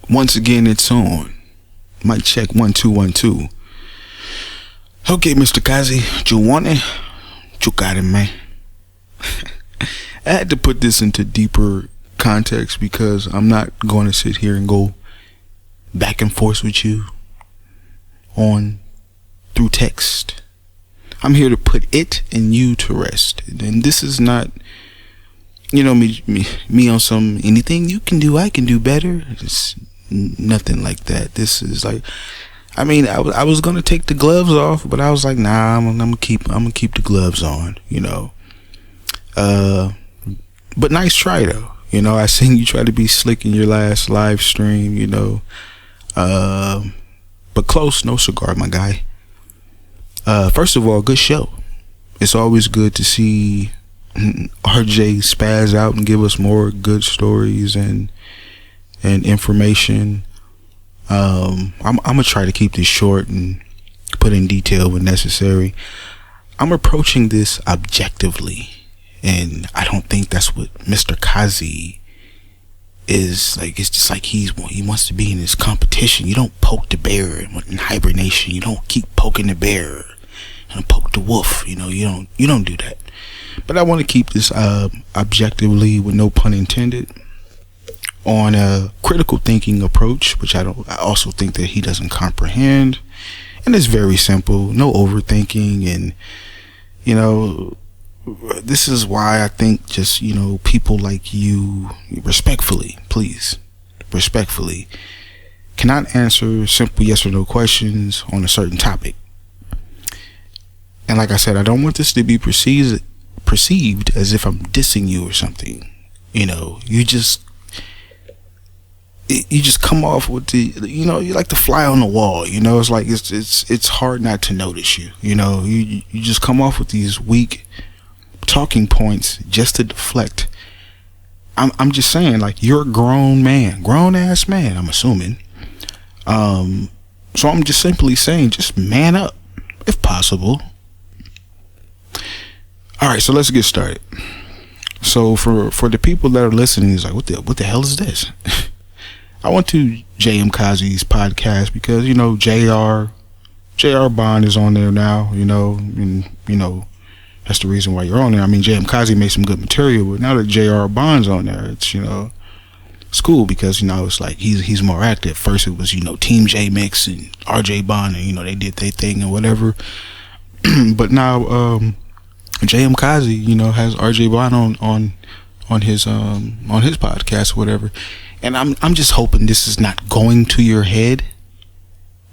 Once again, it's on. Mic check 1 2 1 2. Okay, Mr. Kazi, you want it? You got it, man. I had to put this into deeper context because I'm not going to sit here and go back and forth with you on through text. I'm here to put it and you to rest. And this is not, me on some anything you can do, I can do better. It's nothing like that. This is like, I was gonna take the gloves off, but I was like, nah, I'm gonna keep the gloves on, But nice try though. I seen you try to be slick in your last live stream, but close, no cigar, my guy. First of all, good show. It's always good to see RJ spaz out and give us more good stories and information. I'm gonna try to keep this short and put in detail when necessary. I'm approaching this objectively, and I don't think that's what Mr. J.m.k.a.z.e is like. It's just like he wants to be in this competition. You don't poke the bear in hibernation. You don't keep poking the bear and poke the wolf. You don't do that. But I want to keep this objectively, with no pun intended, on a critical thinking approach, which I also think that he doesn't comprehend. And it's very simple, no overthinking. And this is why I think just people like you, respectfully cannot answer simple yes or no questions on a certain topic. And like I said, I don't want this to be perceived as if I'm dissing you or something. You just come off with the, you like to fly on the wall. It's like it's hard not to notice you. You just come off with these weak talking points just to deflect. I'm just saying, like, you're a grown ass man, I'm assuming. So I'm just simply saying, just man up if possible. All right, so let's get started. So for the people that are listening, it's like, what the hell is this? I went to J.m.k.a.z.e's podcast because J.R. Bond is on there now, and that's the reason why you're on there. J.m.k.a.z.e made some good material, but now that J.R. Bond's on there, it's it's cool because it's like he's more active. First it was Team J Mix and RJ Bond, and they did their thing and whatever. But now J.m.k.a.z.e has RJ Bond on his podcast or whatever. And I'm just hoping this is not going to your head,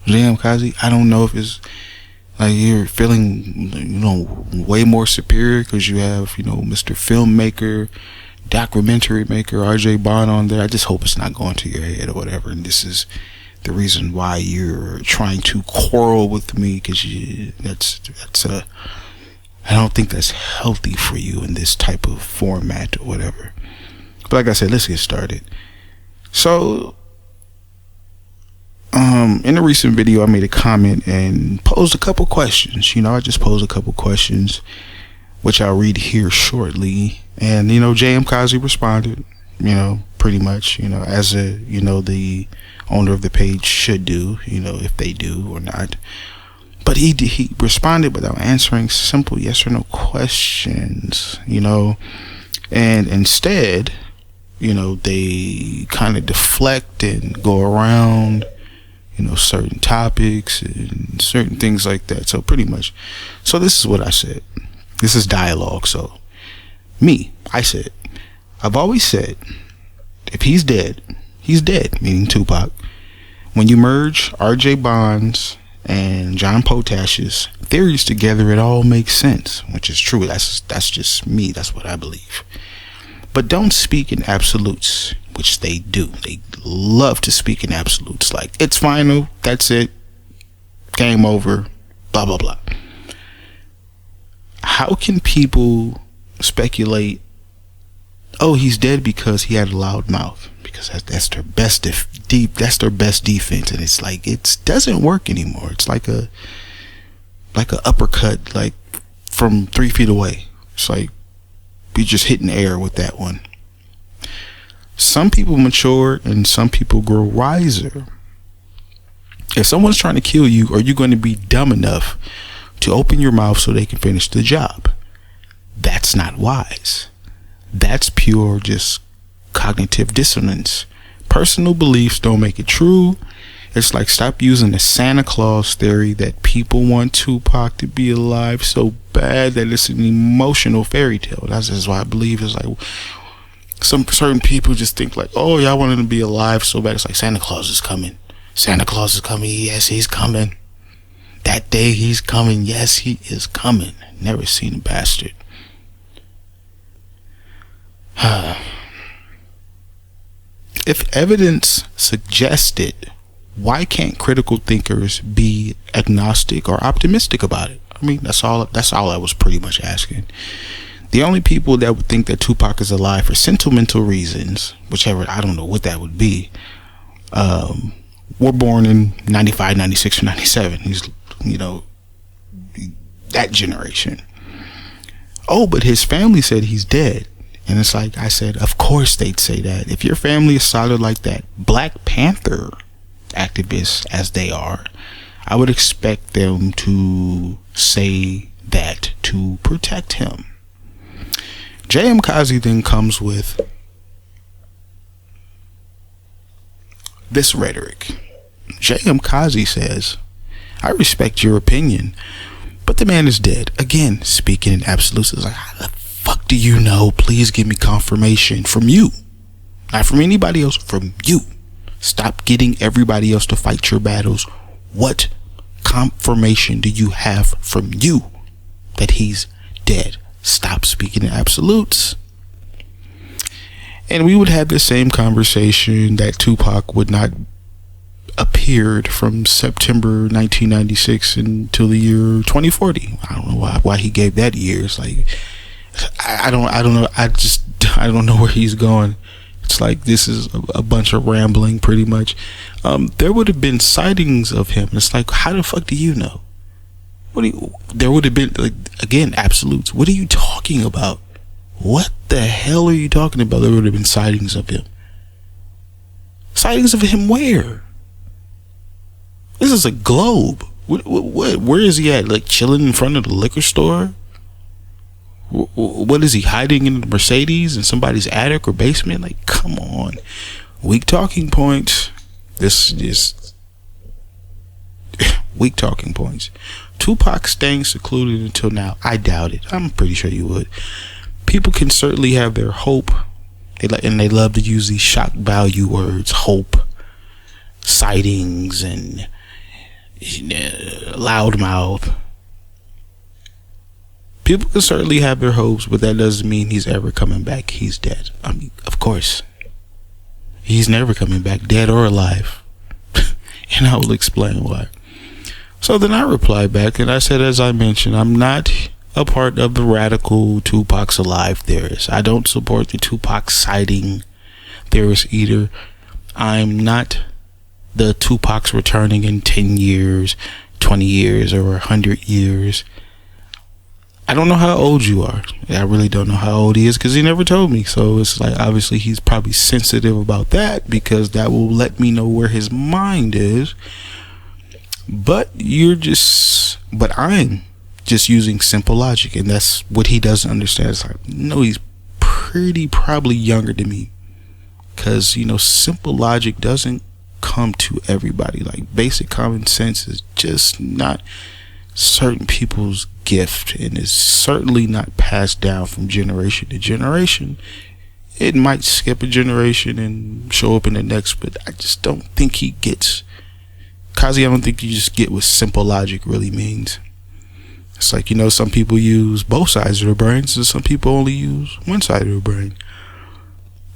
J.m.k.a.z.e. I don't know if it's like you're feeling way more superior because you have Mr. Filmmaker, documentary maker RJ Bond on there. I just hope it's not going to your head or whatever, and this is the reason why you're trying to quarrel with me, because I don't think that's healthy for you in this type of format or whatever. But like I said, let's get started. So in a recent video, I made a comment and posed a couple questions. I just posed a couple questions, which I'll read here shortly. And J.m.k.a.z.e responded, pretty much, as the owner of the page should do, if they do or not. But he responded without answering simple yes or no questions, and instead, they kind of deflect and go around, certain topics and certain things like that. So pretty much, so this is what I said. This is dialogue. So I said, I've always said, if he's dead, meaning Tupac. When you merge RJ Bonds and John Potash's theories together, it all makes sense, which is true. That's just me. That's what I believe. But don't speak in absolutes, which they do. They love to speak in absolutes, like it's final, that's it, game over, blah blah blah. How can people speculate, oh, he's dead because he had a loud mouth? Because that's their best defense, and it's like it doesn't work anymore. It's like a uppercut, like from 3 feet away. It's like you're just hitting air with that one. Some people mature and some people grow wiser. If someone's trying to kill you, are you going to be dumb enough to open your mouth so they can finish the job? That's not wise. That's pure just cognitive dissonance. Personal beliefs don't make it true. It's like, stop using the Santa Claus theory that people want Tupac to be alive so bad that it's an emotional fairy tale. That's why I believe it's like some certain people just think like, oh, y'all want him to be alive so bad. It's like, Santa Claus is coming. Santa Claus is coming. Yes, he's coming. That day he's coming. Yes, he is coming. Never seen a bastard. If evidence suggested, why can't critical thinkers be agnostic or optimistic about it? I mean, that's all I was pretty much asking. The only people that would think that Tupac is alive for sentimental reasons, whichever, I don't know what that would be, were born in 95, 96, or 97. He's, that generation. Oh, but his family said he's dead. And it's like I said, of course they'd say that. If your family is solid like that, Black Panther activists as they are, I would expect them to say that to protect him. J.m.k.a.z.e then comes with this rhetoric. J.m.k.a.z.e says, I respect your opinion, but the man is dead. Again, speaking in absolutes. It's like, how the fuck do you know? Please give me confirmation from you. Not from anybody else, from you. Stop getting everybody else to fight your battles. What confirmation do you have from you that he's dead? Stop speaking in absolutes. And we would have the same conversation that Tupac would not appeared from September 1996 until the year 2040. I don't know why he gave that year. It's like, I don't know. I don't know where he's going. It's like, this is a bunch of rambling pretty much. There would have been sightings of him. It's like, how the fuck do you know? There would have been, like, again, absolutes. What are you talking about? What the hell are you talking about? There would have been sightings of him. Sightings of him where? This is a globe. Where is he at? Like, chilling in front of the liquor store? What is he, hiding in the Mercedes in somebody's attic or basement? Like, come on. Weak talking points. This is weak talking points. Tupac staying secluded until now, I doubt it. I'm pretty sure you would. People can certainly have their hope, and they love to use these shock value words: hope, sightings, and loudmouth. People can certainly have their hopes, but that doesn't mean he's ever coming back. He's dead. I mean, of course, he's never coming back, dead or alive. And I will explain why. So then I replied back and I said, as I mentioned, I'm not a part of the radical Tupac's alive theorists. I don't support the Tupac sighting theorists either. I'm not the Tupac's returning in 10 years, 20 years, or 100 years. I don't know how old you are. I really don't know how old he is because he never told me. So it's like, obviously he's probably sensitive about that because that will let me know where his mind is. But I'm just using simple logic, and that's what he doesn't understand. It's like, no, he's probably younger than me, because simple logic doesn't come to everybody. Like, basic common sense is just not certain people's gift, and is certainly not passed down from generation to generation. It might skip a generation and show up in the next, but I just don't think he gets. Kazi, I don't think you just get what simple logic really means. It's like, some people use both sides of their brains, and some people only use one side of their brain.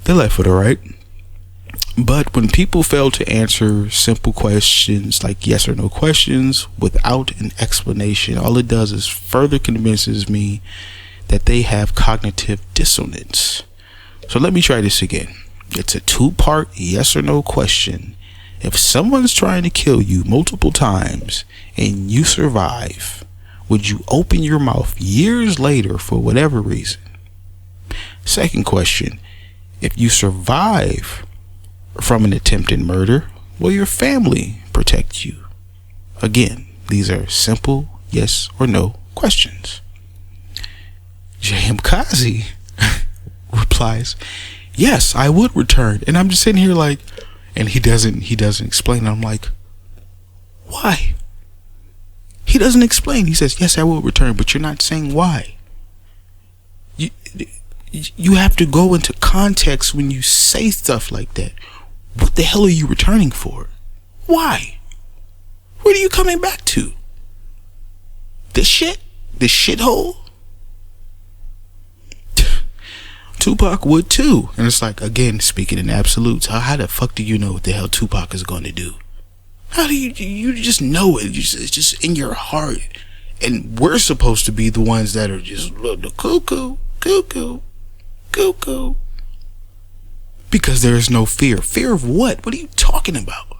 They're left or the right. But when people fail to answer simple questions like yes or no questions without an explanation, all it does is further convinces me that they have cognitive dissonance. So let me try this again. It's a 2-part yes or no question. If someone's trying to kill you multiple times and you survive, would you open your mouth years later for whatever reason? Second question. If you survive from an attempted murder, will your family protect you? Again, these are simple yes or no questions. J.m.k.a.z.e. replies, yes, I would return. And I'm just sitting here like, and he doesn't explain. I'm like, why? He doesn't explain. He says, yes, I will return, but you're not saying why. You have to go into context when you say stuff like that. What the hell are you returning for? Why? What are you coming back to? This shit? This shithole? Tupac would too. And it's like, again, speaking in absolutes, how the fuck do you know what the hell Tupac is going to do? How do you just know it? It's just in your heart. And we're supposed to be the ones that are just the cuckoo. Because there is no fear. Fear of what? What are you talking about?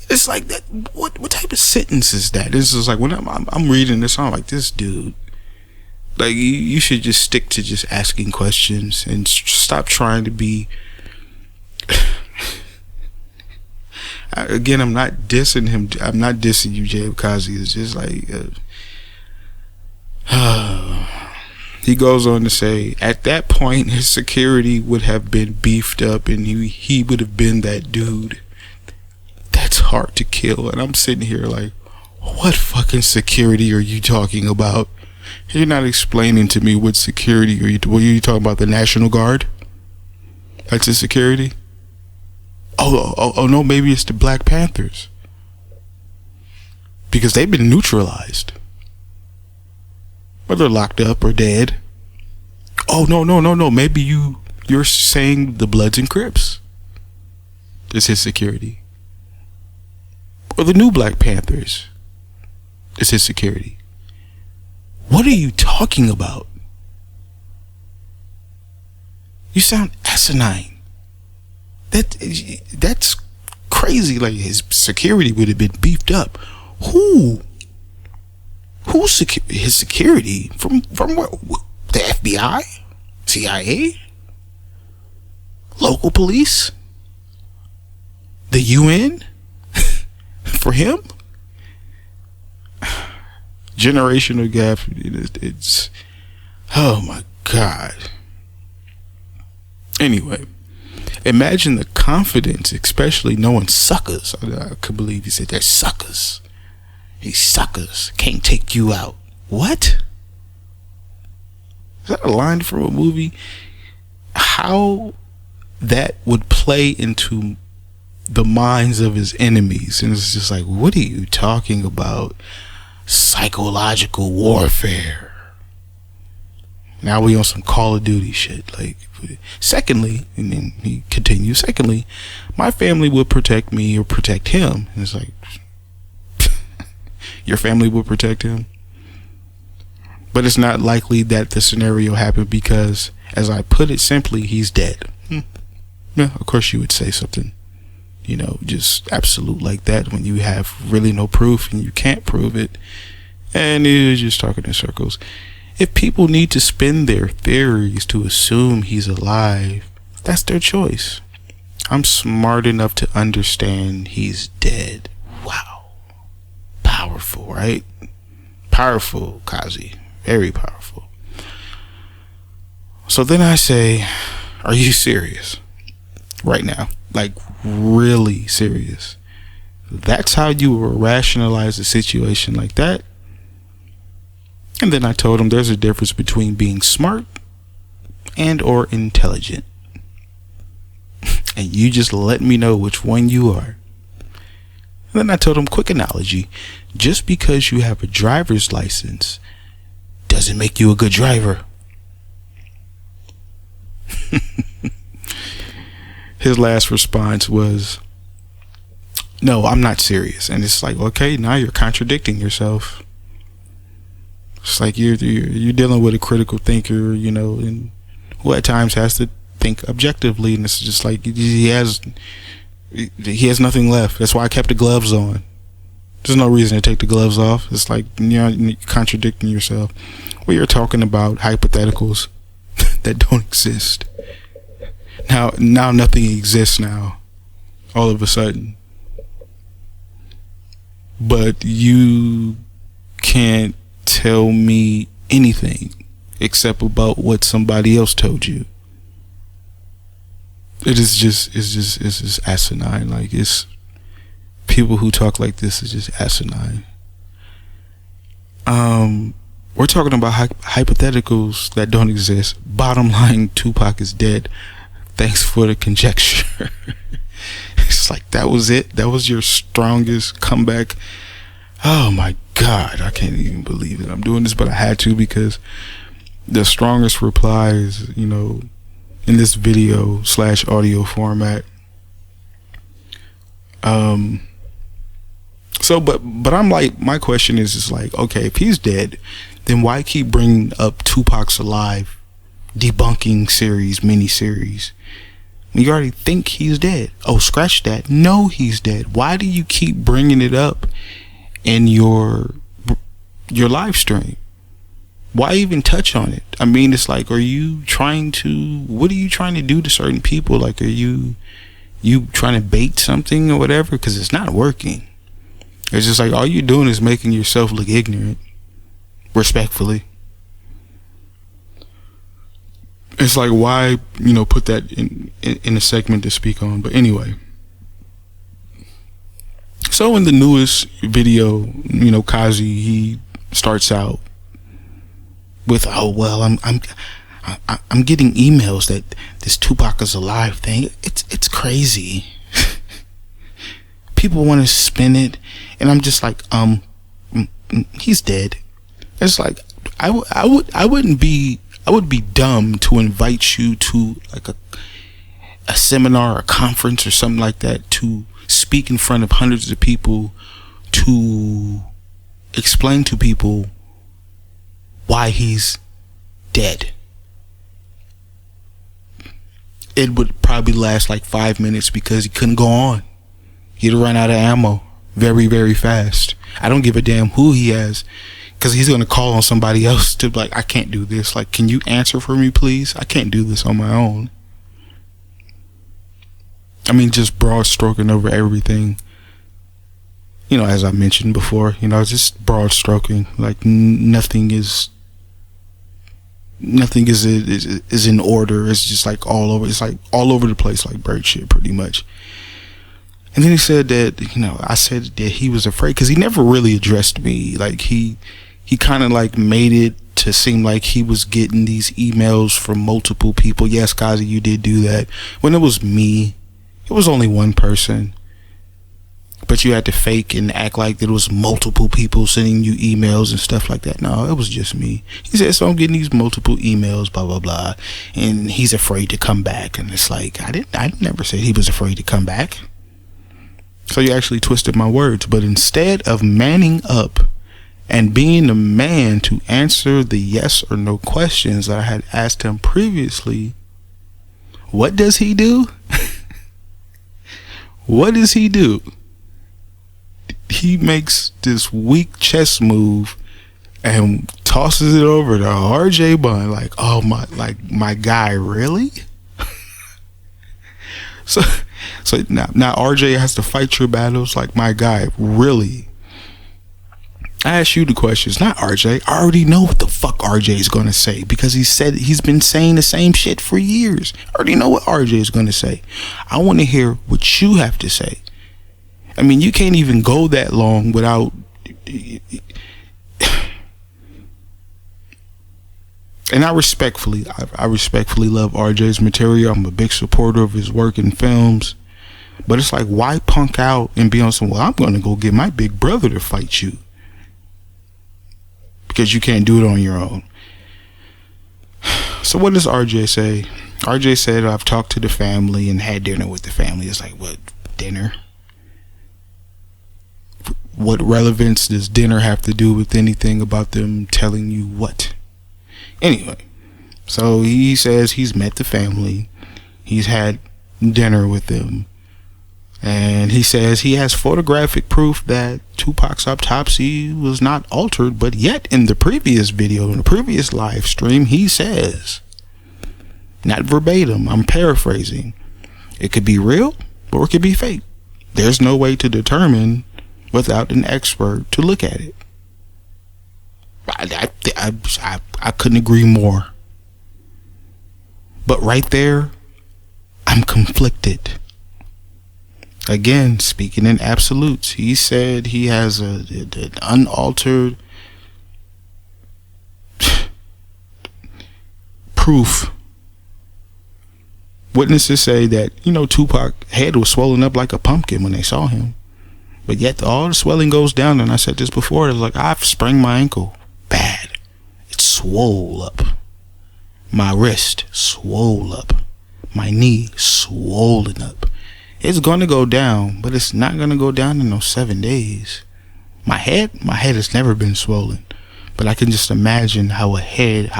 It's like that. What type of sentence is that? This is like when I'm reading this, I'm like, this dude. Like, you should just stick to just asking questions and stop trying to be. Again, I'm not dissing him. I'm not dissing you, J.m.k.a.z.e. It's just like. He goes on to say, at that point, his security would have been beefed up and he would have been that dude that's hard to kill. And I'm sitting here like, what fucking security are you talking about? You're not explaining to me what security are you talking about? The National Guard? That's his security? Oh no, maybe it's the Black Panthers. Because they've been neutralized. Whether locked up or dead. Oh no. Maybe you're saying the Bloods and Crips is his security. Or the new Black Panthers is his security. What are you talking about? You sound asinine. That's crazy. Like, his security would have been beefed up. Who's his security? From where? The FBI? CIA? Local police? The UN? For him? Generational gap. It's oh my God. Anyway, imagine the confidence, especially knowing suckers. I could believe he said they're suckers. These suckers can't take you out. What? Is that a line from a movie? How that would play into the minds of his enemies. And it's just like, what are you talking about? Psychological warfare. Now we on some Call of Duty shit. Like, secondly, and then he continues, secondly, my family would protect me or protect him. And it's like, your family would protect him? But it's not likely that the scenario happened because, as I put it simply, he's dead. Yeah, of course you would say something, just absolute like that when you have really no proof and you can't prove it. And you're just talking in circles. If people need to spin their theories to assume he's alive, that's their choice. I'm smart enough to understand he's dead. Wow. Powerful, right? Powerful, Kazi. Very powerful. So then I say, are you serious? Right now. Like, really serious. That's how you will rationalize a situation like that? And then I told him there's a difference between being smart and or intelligent. And you just let me know which one you are. And then I told him, quick analogy. Just because you have a driver's license doesn't make you a good driver. His last response was, no, I'm not serious. And it's like, okay, now you're contradicting yourself. It's like you're dealing with a critical thinker, and who at times has to think objectively. And it's just like he has nothing left. That's why I kept the gloves on. There's no reason to take the gloves off. It's like you're contradicting yourself. We are talking about hypotheticals. that don't exist. Now nothing exists now, all of a sudden. But you can't tell me anything except about what somebody else told you. It's just asinine. Like, it's people who talk like this is just asinine. We're talking about hypotheticals that don't exist. Bottom line, Tupac is dead. Thanks for the conjecture. It's like, that was it? That was your strongest comeback? Oh my God, I can't even believe it. I'm doing this, but I had to, because the strongest replies, you know, in this video / audio format. So, but I'm like, my question is like, okay, if he's dead, then why keep bringing up Tupac's Alive debunking series, mini-series? You already think he's dead. Oh, scratch that. No, he's dead. Why do you keep bringing it up in your live stream? Why even touch on it? I mean, it's like, what are you trying to do to certain people? Like, are you trying to bait something or whatever? Because it's not working. It's just like, all you're doing is making yourself look ignorant, respectfully. It's like, why, put that in a segment to speak on? But anyway, so in the newest video, Kazi, he starts out with, oh well, I'm getting emails that this Tupac is alive thing. It's crazy. People want to spin it, and I'm just like, he's dead. It's like, I would be dumb to invite you to like a seminar or a conference or something like that to speak in front of hundreds of people to explain to people why he's dead. It would probably last like 5 minutes because he couldn't go on. He'd run out of ammo very, very fast. I don't give a damn who he has, because he's going to call on somebody else to be like, I can't do this. Like, can you answer for me, please? I can't do this on my own. I mean, just broad stroking over everything. As I mentioned before, just broad stroking. Like, nothing is in order. It's just like all over. It's like all over the place, like bird shit, pretty much. And then he said that, I said that he was afraid because he never really addressed me. Like, he kind of like made it to seem like he was getting these emails from multiple people. Yes, Kazi, you did do that. When it was me, it was only one person. But you had to fake and act like there was multiple people sending you emails and stuff like that. No, it was just me. He said, so I'm getting these multiple emails, blah, blah, blah. And he's afraid to come back. And it's like, I never said he was afraid to come back. So you actually twisted my words. But instead of manning up and being the man to answer the yes or no questions that I had asked him previously, what does he do? What does he do? He makes this weak chess move and tosses it over to RJ Bun. Like, oh my guy, really? So now RJ has to fight your battles. Like, my guy, really? I asked you the questions, not RJ. I already know what the fuck RJ is going to say, because he's been saying the same shit for years. I already know what RJ is going to say. I want to hear what you have to say. I mean, you can't even go that long without... And I respectfully love RJ's material. I'm a big supporter of his work in films. But it's like, why punk out and be on some, well, I'm going to go get my big brother to fight you, because you can't do it on your own. So what does RJ say? RJ said, I've talked to the family and had dinner with the family. It's like, what, dinner? What relevance does dinner have to do with anything about them telling you what? Anyway, so he says he's met the family. He's had dinner with them. And he says he has photographic proof that Tupac's autopsy was not altered. But yet in the previous video, in the previous live stream, he says Not verbatim, I'm paraphrasing. It could be real or it could be fake. There's no way to determine without an expert to look at it. I couldn't agree more. But right there, I'm conflicted. Again, speaking in absolutes, he said he has an unaltered proof. Witnesses say that, Tupac's head was swollen up like a pumpkin when they saw him. But yet all the swelling goes down, and I said this before, it's like I've sprained my ankle bad. It swole up. My wrist swole up. My knee swollen up. It's going to go down, but it's not going to go down in those 7 days. My head has never been swollen, but I can just imagine how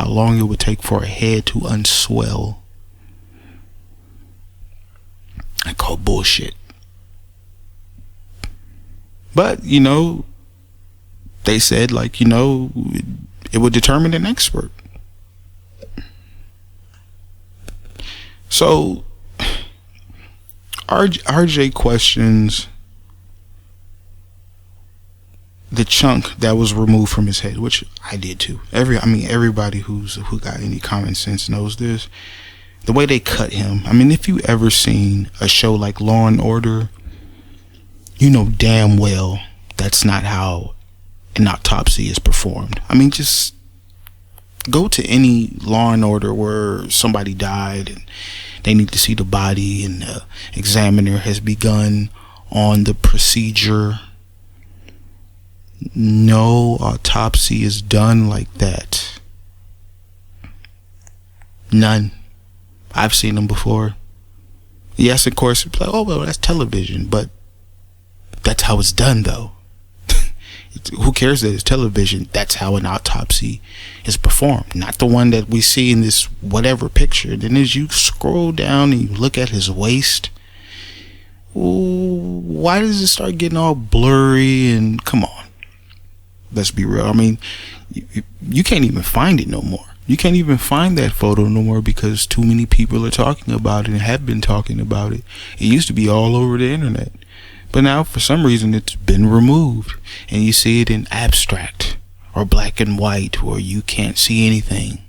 long it would take for a head to unswell. I call bullshit. But, they said, it would determine an expert. So, RJ questions the chunk that was removed from his head, which I did too. Everybody who got any common sense knows this. The way they cut him. If you ever seen a show like Law and Order, you know damn well that's not how an autopsy is performed. Just go to any Law and Order where somebody died and they need to see the body and the examiner has begun on the procedure. No autopsy is done like that. None. I've seen them before. Yes, of course, it's like, oh, well, that's television, but that's how it's done, though. Who cares that it's television? That's how an autopsy is performed, not the one that we see in this whatever picture. Then as you scroll down and you look at his waist, why does it start getting all blurry? And come on, let's be real. You can't even find it no more. You can't even find that photo no more because too many people are talking about it and have been talking about it. It used to be all over the internet. But now, for some reason, it's been removed. And you see it in abstract or black and white where you can't see anything.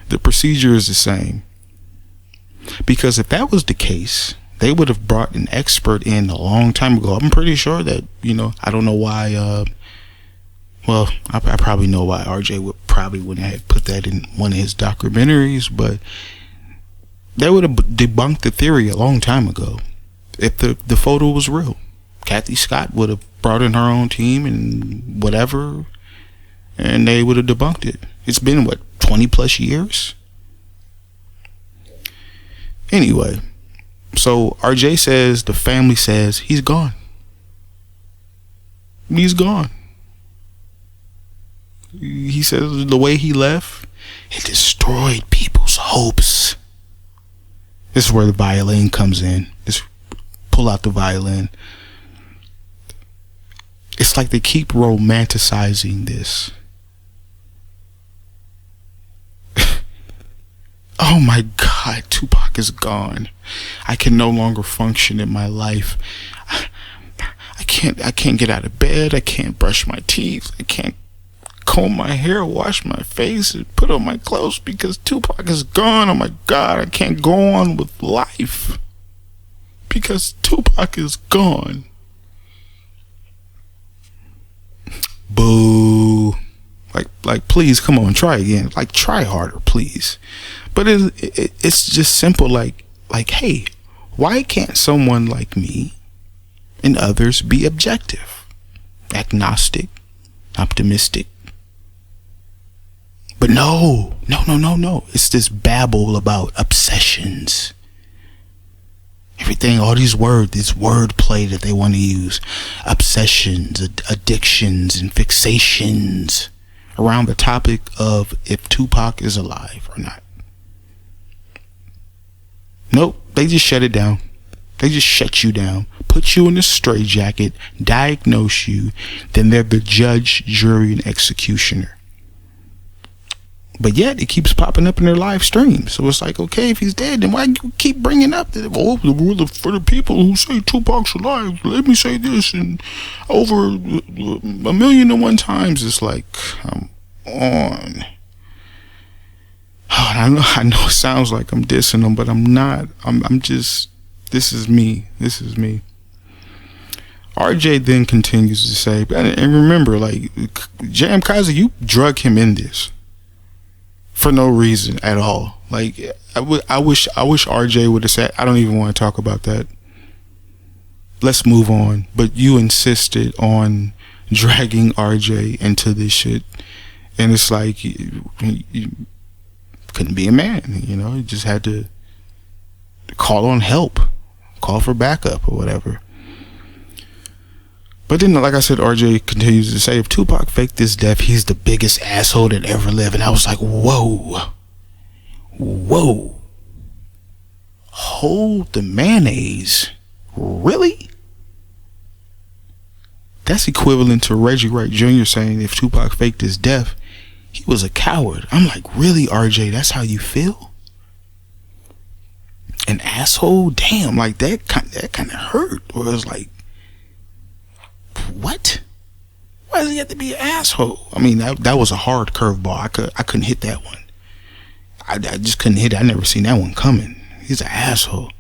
The procedure is the same. Because if that was the case, they would have brought an expert in a long time ago. I'm pretty sure that, I don't know why, I probably know why RJ wouldn't have put that in one of his documentaries, but they would have debunked the theory a long time ago if the photo was real. Kathy Scott would have brought in her own team and whatever, and they would have debunked it. It's been, 20 plus years? Anyway, so RJ says, the family says, he's gone. He's gone. He says the way he left, it destroyed people's hopes. This is where the violin comes in. Just pull out the violin. It's like they keep romanticizing this. Oh my God, Tupac is gone. I can no longer function in my life. I can't get out of bed. I can't brush my teeth. I can't comb my hair, wash my face, and put on my clothes because Tupac is gone. Oh my God, I can't go on with life because Tupac is gone. Boo. Like, please, come on, try again. Try harder, please. But it's just simple. Like, hey, why can't someone like me and others be objective, agnostic, optimistic? But no. It's this babble about obsessions. Everything, all these words, this wordplay that they want to use. Obsessions, addictions, and fixations around the topic of if Tupac is alive or not. Nope, they just shut it down. They just shut you down, put you in a straitjacket, diagnose you, then they're the judge, jury, and executioner. But yet it keeps popping up in their live stream. So it's like, okay, if he's dead, then why you keep bringing up that? Oh, for the people who say Tupac's alive, let me say this, and over 1,000,001 times. It's like, come on. Oh, I know it sounds like I'm dissing them, but I'm not. I'm just, this is me. RJ then continues to say, and remember, like, J.m.k.a.z.e, you drug him in this for no reason at all. Like, I wish RJ would have said, I don't even want to talk about that. Let's move on. But you insisted on dragging RJ into this shit, and it's like you couldn't be a man, you know. You just had to call on help, call for backup or whatever. But then, like I said, RJ continues to say, if Tupac faked his death, he's the biggest asshole that ever lived. And I was like, whoa, hold the mayonnaise, really? That's equivalent to Reggie Wright Jr. saying if Tupac faked his death, he was a coward. I'm like, really, RJ? That's how you feel? An asshole? Damn, like that kind of hurt. Or it was like, what? Why does he have to be an asshole? I mean, that was a hard curveball. I couldn't hit that one. I just couldn't hit it. I never seen that one coming. He's an asshole.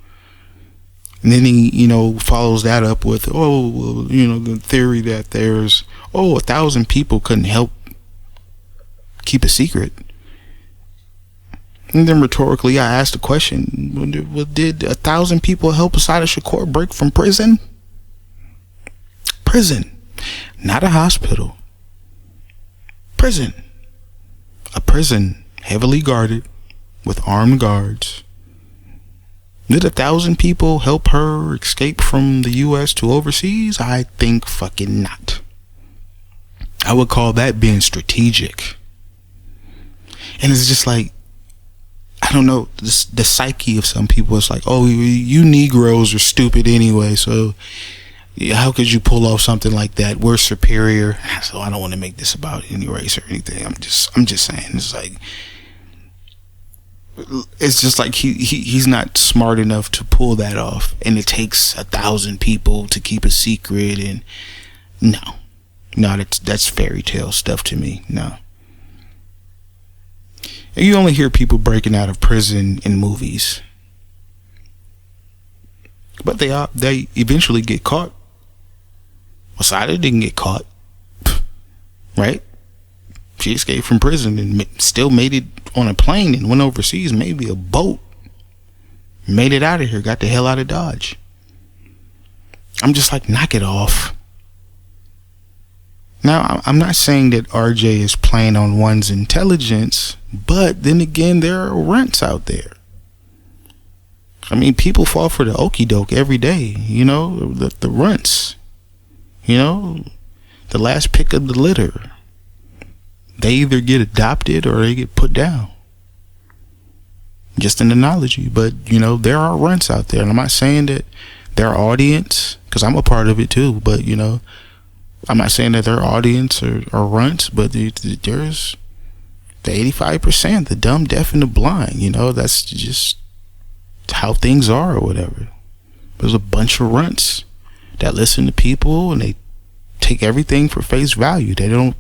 And then he, you know, follows that up with, oh, well, you know, the theory that there's, 1,000 people couldn't help keep a secret. And then rhetorically, I asked the question, did 1,000 people help Assata Shakur break from prison? Prison, not a hospital. Prison. A prison heavily guarded with armed guards. Did 1,000 people help her escape from the U.S. to overseas? I think fucking not. I would call that being strategic. And it's just like, I don't know, the psyche of some people is like, oh, you Negroes are stupid anyway, so how could you pull off something like that? We're superior. So I don't want to make this about any race or anything. I'm just saying, it's just like he's not smart enough to pull that off, and it takes 1,000 people to keep a secret. And no, that's fairy tale stuff to me. No. And you only hear people breaking out of prison in movies, but they eventually get caught. Assata didn't get caught, right? She escaped from prison and still made it on a plane and went overseas, maybe a boat. Made it out of here, got the hell out of Dodge. I'm just like, knock it off. Now, I'm not saying that RJ is playing on one's intelligence, but then again, there are runts out there. I mean, people fall for the okie doke every day, you know, the runts. You know, the last pick of the litter. They either get adopted or they get put down. Just an analogy, but you know, there are runts out there, and I'm not saying that their audience, because I'm a part of it too, but you know, I'm not saying that their audience are runts, but there's the 85%, the dumb, deaf, and the blind. You know, that's just how things are or whatever. There's a bunch of runts that listen to people and they take everything for face value. They don't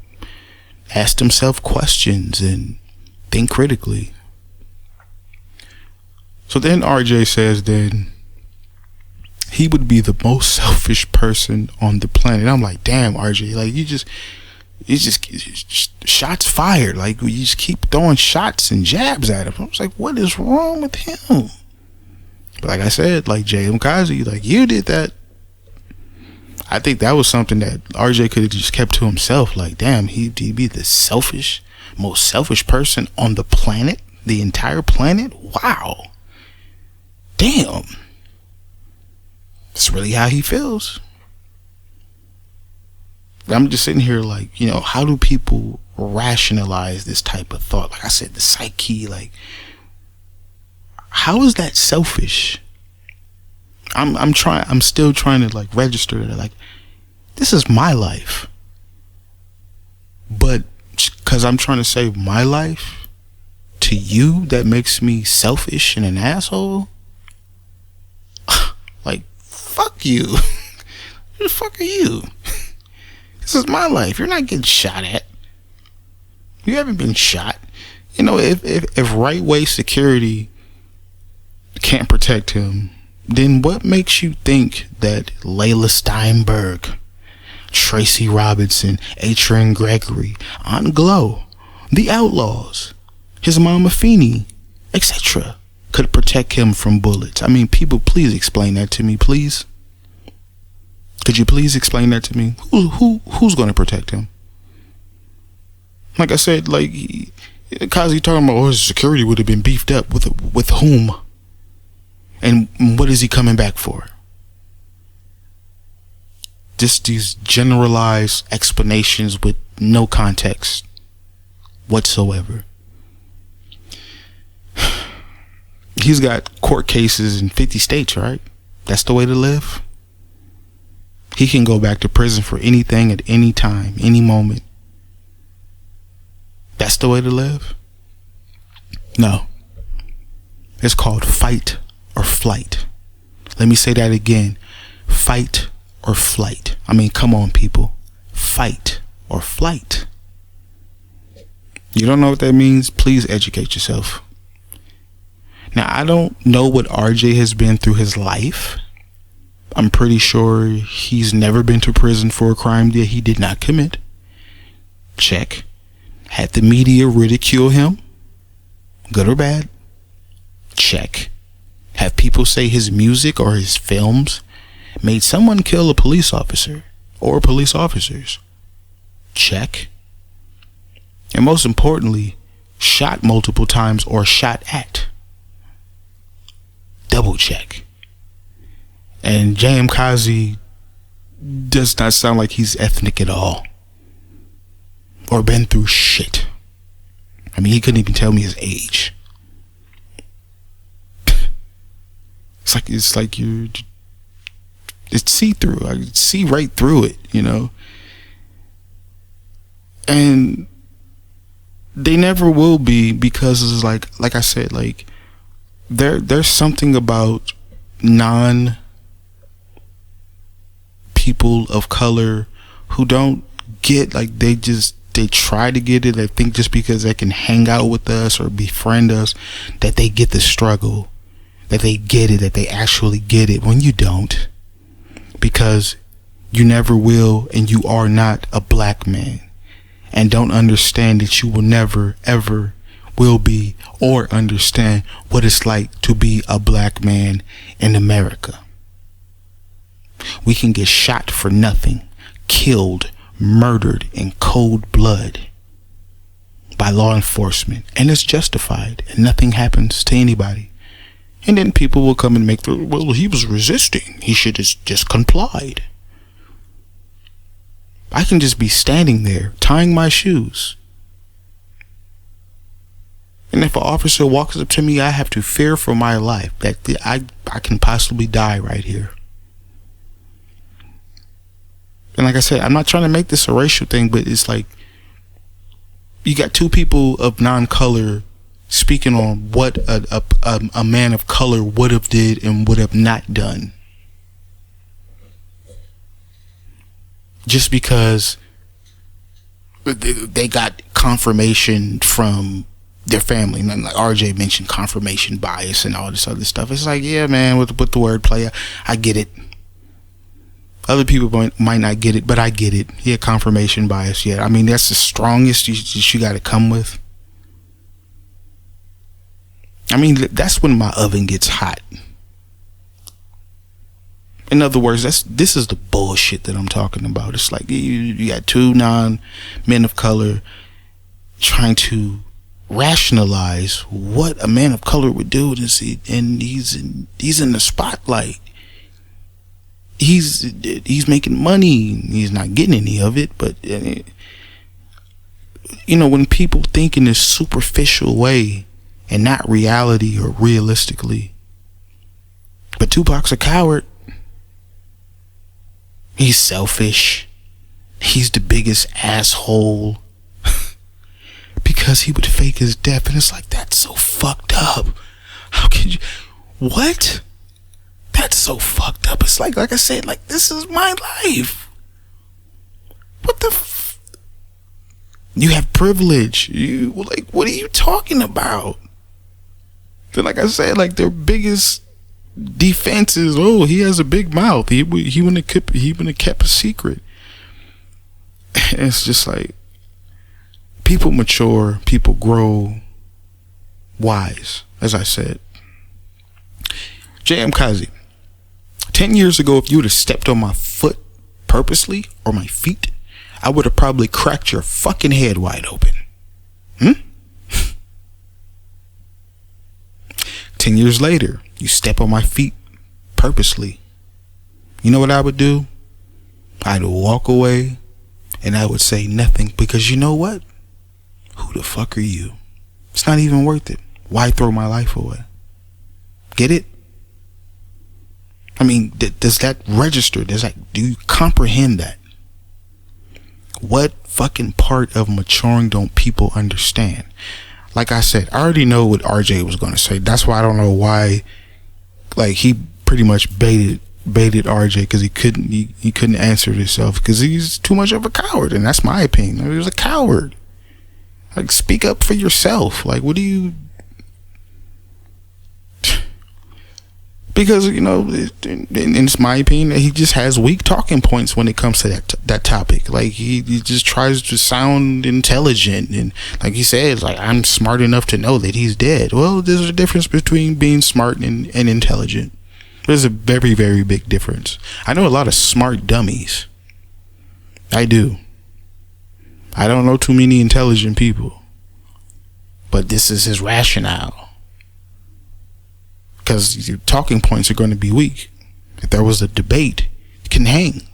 ask themselves questions and think critically. So then RJ says then he would be the most selfish person on the planet. I'm like, damn, RJ, like you just shots fired. Like you just keep throwing shots and jabs at him. I was like, what is wrong with him? But like I said, like J.m.k.a.z.e, like you did that. I think that was something that RJ could have just kept to himself. Like, damn, he'd be the most selfish person on the planet, the entire planet. Wow. Damn. That's really how he feels. I'm just sitting here like, you know, how do people rationalize this type of thought? Like I said, the psyche, like, how is that selfish? I'm still trying to like register that, like, this is my life, but because I'm trying to save my life, to you that makes me selfish and an asshole? Like, fuck you. Who the fuck are you? This is my life. You're not getting shot at. You haven't been shot. You know, if right way security can't protect him, then what makes you think that Layla Steinberg, Tracy Robinson, Adrian Gregory, Aunt Glow, the Outlaws, his mama Feeny, etc. could protect him from bullets? I mean, people, please explain that to me, please. Could you please explain that to me? Who's going to protect him? Like I said, like, Kazi talking about, his security would have been beefed up with whom? And what is he coming back for? Just these generalized explanations with no context whatsoever. He's got court cases in 50 states, right? That's the way to live. He can go back to prison for anything at any time, any moment. That's the way to live? No. It's called fight or flight. Let me say that again. Fight or flight. I mean, come on, people. Fight or flight. You don't know what that means? Please educate yourself. Now, I don't know what RJ has been through his life. I'm pretty sure he's never been to prison for a crime that he did not commit. Check. Had the media ridicule him? Good or bad? Check. Have people say his music or his films made someone kill a police officer or police officers? Check. And most importantly, shot multiple times or shot at? Double check. And J.m.k.a.z.e does not sound like he's ethnic at all, or been through shit. I mean, he couldn't even tell me his age. It's like it's see-through. I can see right through it, you know. And they never will be, because it's like I said, like there's something about non people of color who don't get, like, they try to get it. They think just because they can hang out with us or befriend us that they get the struggle, that they get it, that they actually get it, when you don't. Because you never will, and you are not a black man, and don't understand that you will never ever will be or understand what it's like to be a black man in America. We can get shot for nothing, killed, murdered in cold blood by law enforcement, and it's justified, and nothing happens to anybody. And then people will come and make the, well, he was resisting, he should have just complied. I can just be standing there tying my shoes, and if an officer walks up to me, I have to fear for my life that I can possibly die right here. And like I said, I'm not trying to make this a racial thing, but it's like you got two people of non-color speaking on what a man of color would have did and would have not done, just because they got confirmation from their family. And like RJ mentioned, confirmation bias and all this other stuff. It's like, yeah, man, with the wordplay, I get it. Other people might not get it, but I get it. Yeah, confirmation bias. Yeah, I mean, that's the strongest you got to come with. I mean, that's when my oven gets hot. In other words, this is the bullshit that I'm talking about. It's like you got two men of color trying to rationalize what a man of color would do, and he's in the spotlight. He's making money. He's not getting any of it, but you know, when people think in this superficial way and not reality or realistically. But Tupac's a coward. He's selfish. He's the biggest asshole. because he would fake his death. And it's like, that's so fucked up. How can you? What? That's so fucked up. It's like I said, like, this is my life. What the you have privilege. You, like, what are you talking about? Then, like I said, like, their biggest defense is, oh, he has a big mouth. He wouldn't have kept a secret. And it's just like, people mature, people grow wise, as I said. J.m.k.a.z.e, 10 years ago, if you would have stepped on my foot purposely, or my feet, I would have probably cracked your fucking head wide open. 10 years later, you step on my feet purposely. You know what I would do? I'd walk away and I would say nothing, because you know what? Who the fuck are you? It's not even worth it. Why throw my life away? Get it? I mean, does that register? Do you comprehend that? What fucking part of maturing don't people understand? Like I said, I already know what RJ was going to say. That's why I don't know why, like, he pretty much baited RJ, because he couldn't answer himself, because he's too much of a coward. And that's my opinion. He was a coward. Like, speak up for yourself. Like, what do you... Because, you know, and it's my opinion that he just has weak talking points when it comes to that topic. Like, he just tries to sound intelligent, and like he says, like, I'm smart enough to know that he's dead. Well, there's a difference between being smart and intelligent. There's a very, very big difference. I know a lot of smart dummies. I do. I don't know too many intelligent people. But this is his rationale. Because your talking points are going to be weak. If there was a debate, you can hang.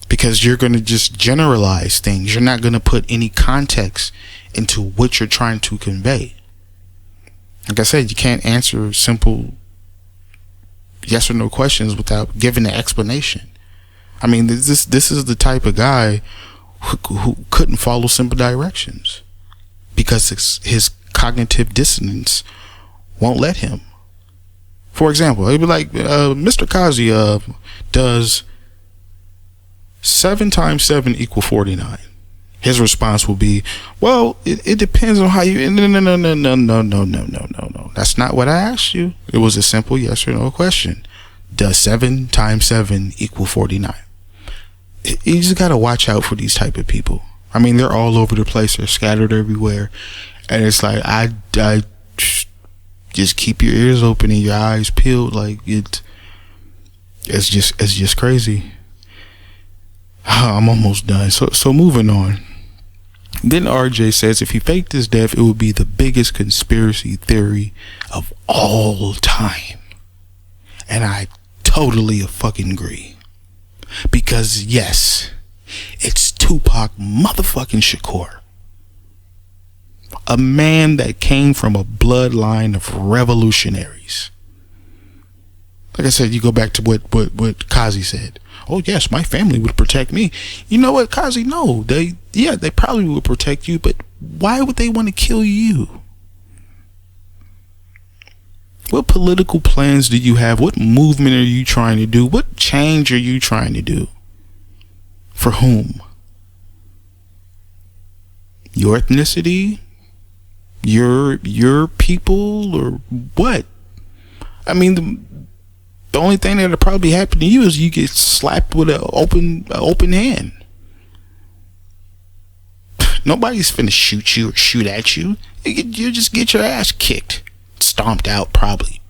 Because you're going to just generalize things. You're not going to put any context into what you're trying to convey. Like I said, you can't answer simple yes or no questions without giving an explanation. I mean, this is the type of guy who couldn't follow simple directions. Because his cognitive dissonance won't let him. For example, he'd be like, Mr. Kazi, does 7 times 7 equal 49? His response will be, well, it depends on how you... No. That's not what I asked you. It was a simple yes or no question. Does 7 times 7 equal 49? You just got to watch out for these type of people. I mean, they're all over the place. They're scattered everywhere. And it's like, I just keep your ears open and your eyes peeled. Like, it's just crazy. I'm almost done. So moving on. Then RJ says, if he faked his death, it would be the biggest conspiracy theory of all time. And I totally fucking agree. Because yes, it's Tupac motherfucking Shakur. A man that came from a bloodline of revolutionaries. Like I said, you go back to what Kazi said. Oh yes, my family would protect me. You know what, Kazi? No, they probably would protect you, but why would they want to kill you? What political plans do you have? What movement are you trying to do? What change are you trying to do? For whom? Your ethnicity? Your people, or what? I mean, the only thing that'll probably happen to you is you get slapped with an open hand. Nobody's finna shoot you or shoot at you. You just get your ass kicked, stomped out, probably.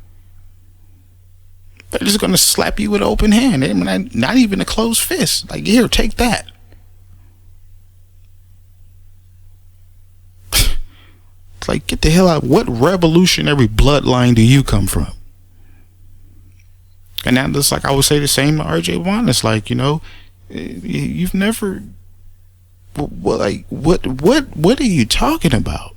They're just gonna slap you with an open hand. I mean, not even a closed fist. Like, here, take that. Like, get the hell out. What revolutionary bloodline do you come from? And now, just like I would say the same to RJ Vaughn. It's like, you know, you've never... What are you talking about?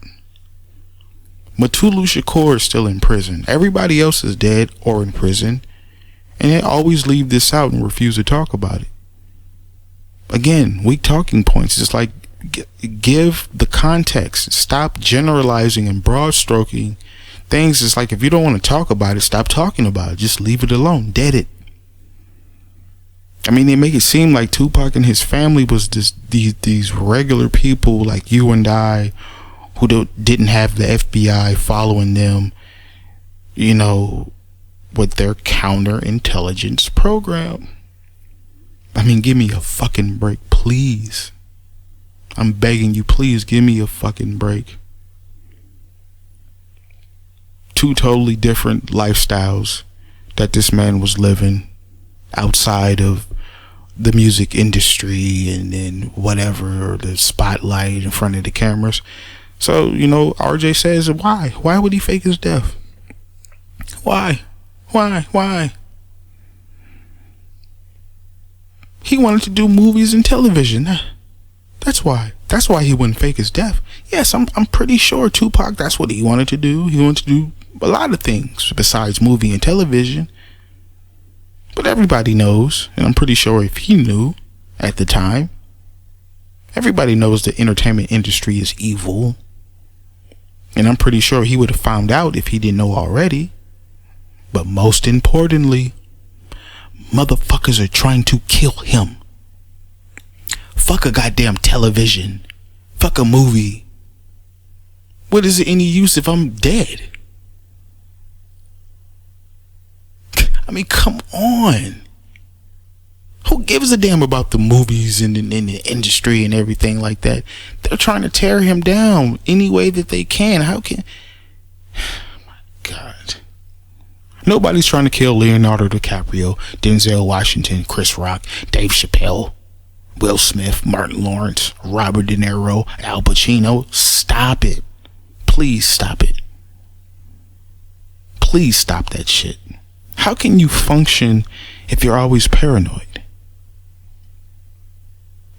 Mutulu Shakur is still in prison. Everybody else is dead or in prison. And they always leave this out and refuse to talk about it. Again, weak talking points. It's like, give the context. Stop generalizing and broad stroking things. It's like, if you don't want to talk about it, stop talking about it. Just leave it alone. Dead it. I mean, they make it seem like Tupac and his family was these regular people like you and I, who didn't have the FBI following them, you know, with their counterintelligence program. I mean, give me a fucking break, please. I'm begging you, please give me a fucking break. Two totally different lifestyles that this man was living outside of the music industry and then whatever, or the spotlight in front of the cameras. So, you know, RJ says, why would he fake his death? Why he wanted to do movies and television. That's why he wouldn't fake his death. Yes, I'm pretty sure Tupac, that's what he wanted to do. He wanted to do a lot of things besides movie and television. But everybody knows, and I'm pretty sure if he knew at the time, everybody knows the entertainment industry is evil. And I'm pretty sure he would have found out if he didn't know already. But most importantly, motherfuckers are trying to kill him. Fuck a goddamn television. Fuck a movie. What is it any use if I'm dead? I mean, come on. Who gives a damn about the movies and the industry and everything like that? They're trying to tear him down any way that they can. How can... Oh my God. Nobody's trying to kill Leonardo DiCaprio, Denzel Washington, Chris Rock, Dave Chappelle, Will Smith, Martin Lawrence, Robert De Niro, Al Pacino. Stop it. Please stop it. Please stop that shit. How can you function if you're always paranoid?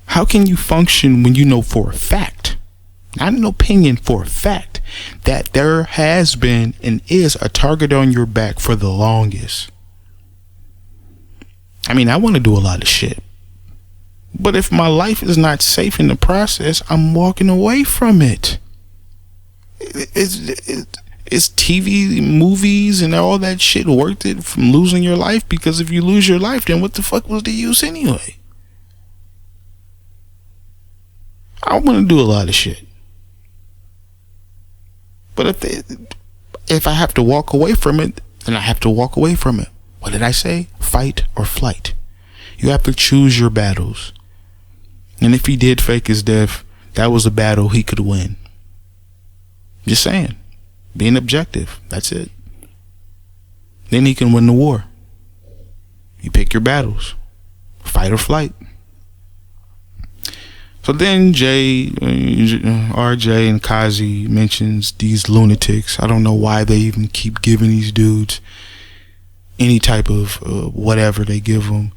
How can you function when you know for a fact, not an opinion, for a fact, that there has been and is a target on your back for the longest? I mean, I want to do a lot of shit, but if my life is not safe in the process, I'm walking away from it. Is TV, movies, and all that shit worth it from losing your life? Because if you lose your life, then what the fuck was the use anyway? I want to do a lot of shit, but if I have to walk away from it, then I have to walk away from it. What did I say? Fight or flight. You have to choose your battles. And if he did fake his death, that was a battle he could win. Just saying. Being objective. That's it. Then he can win the war. You pick your battles. Fight or flight. So then RJ and Kazi mentions these lunatics. I don't know why they even keep giving these dudes any type of whatever they give them.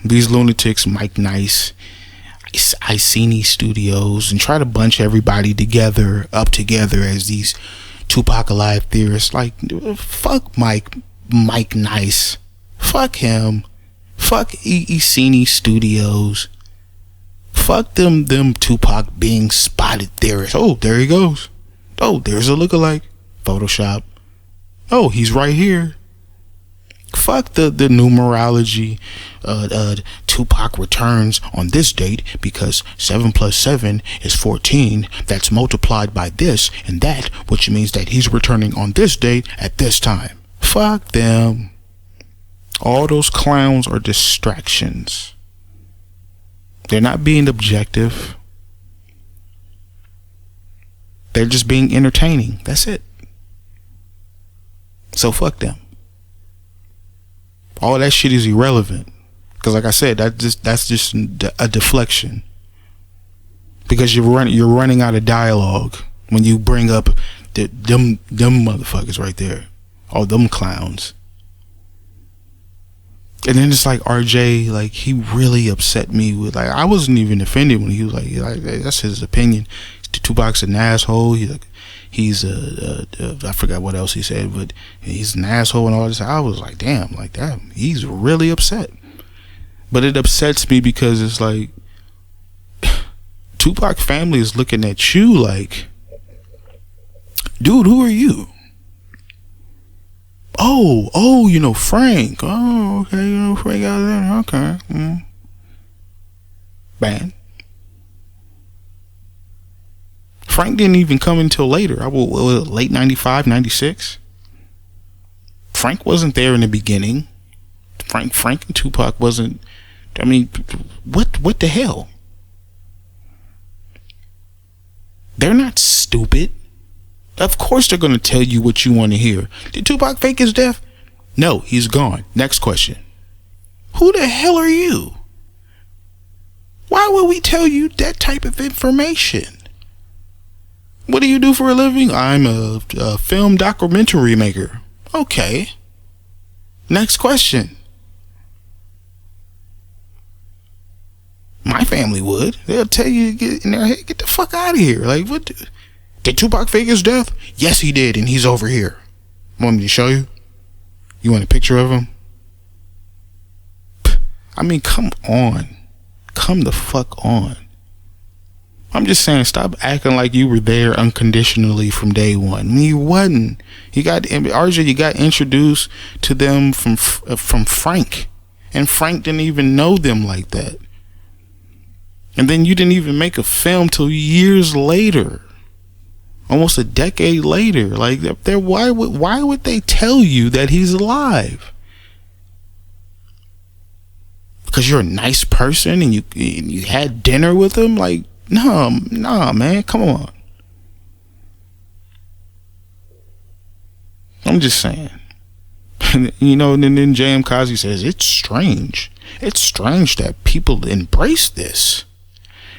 These lunatics, Mike Nice, I.C.E. Studios, and try to bunch everybody together as these Tupac alive theorists. Like, fuck Mike Nice. Fuck him. Fuck I.C.E. Studios. Fuck them Tupac being spotted theorists. Oh, there he goes. Oh, there's a lookalike. Photoshop. Oh, he's right here. Fuck the numerology. Tupac returns on this date because 7 plus 7 is 14. That's multiplied by this and that, which means that he's returning on this date at this time. Fuck them. All those clowns are distractions. They're not being objective. They're just being entertaining. That's it. So fuck them. All that shit is irrelevant. Because like I said, that's just a deflection. Because you're running out of dialogue when you bring up them motherfuckers right there. All them clowns. And then it's like RJ, like, he really upset me with, like, I wasn't even offended when he was like that's his opinion. Tupac's an asshole. He's I forgot what else he said, but he's an asshole and all this. I was like, damn, like that. He's really upset. But it upsets me because it's like, Tupac family is looking at you like, dude, who are you? Oh, you know Frank. Oh, okay, you know Frank out there. Okay. Bad. Frank didn't even come until later. Late 95, 96. Frank wasn't there in the beginning. Frank and Tupac wasn't. I mean, what the hell? They're not stupid. Of course they're going to tell you what you want to hear. Did Tupac fake his death? No, he's gone. Next question. Who the hell are you? Why would we tell you that type of information? What do you do for a living? I'm a film documentary maker. Okay. Next question. My family would. They'll tell you, get in their head, get the fuck out of here. Like, what? Did Tupac fake his death? Yes, he did, and he's over here. Want me to show you? You want a picture of him? I mean, come on. Come the fuck on. I'm just saying, stop acting like you were there unconditionally from day one. I mean, you wasn't. You got introduced to them from Frank, and Frank didn't even know them like that. And then you didn't even make a film till years later, almost a decade later. Like, why would they tell you that he's alive? Because you're a nice person and you had dinner with him? Like, no, man, come on. I'm just saying. You know, and then J.m.k.a.z.e says, it's strange. It's strange that people embrace this.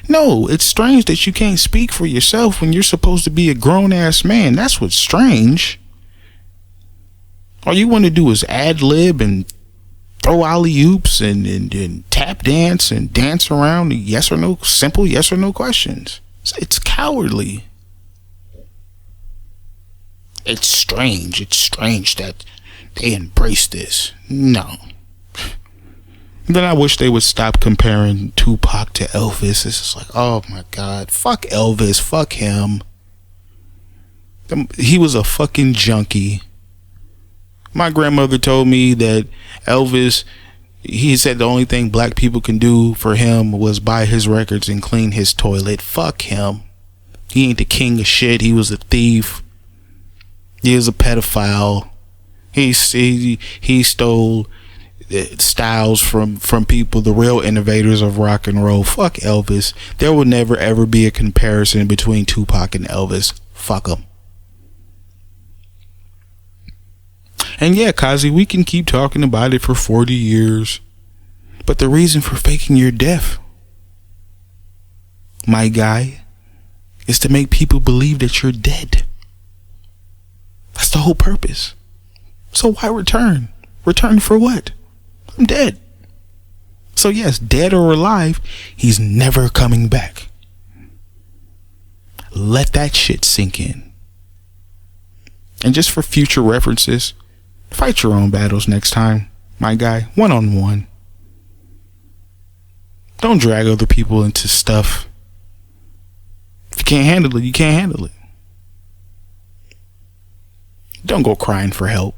No, it's strange that you can't speak for yourself when you're supposed to be a grown-ass man. That's what's strange. All you want to do is ad-lib and throw alley-oops and tap dance and dance around simple yes or no questions. It's cowardly. It's strange. It's strange that they embrace this. No. Then I wish they would stop comparing Tupac to Elvis. It's just like, oh my God, fuck Elvis, fuck him. He was a fucking junkie. My grandmother told me that Elvis, he said the only thing black people can do for him was buy his records and clean his toilet. Fuck him. He ain't the king of shit. He was a thief. He was a pedophile. He stole styles from people, the real innovators of rock and roll. Fuck Elvis. There will never ever be a comparison between Tupac and Elvis. Fuck them. And yeah, Kazi, we can keep talking about it for 40 years. But the reason for faking your death, my guy, is to make people believe that you're dead. That's the whole purpose. So why return? Return for what? I'm dead. So yes, dead or alive, he's never coming back. Let that shit sink in. And just for future references, fight your own battles next time, my guy, one-on-one. Don't drag other people into stuff. If you can't handle it, you can't handle it. Don't go crying for help.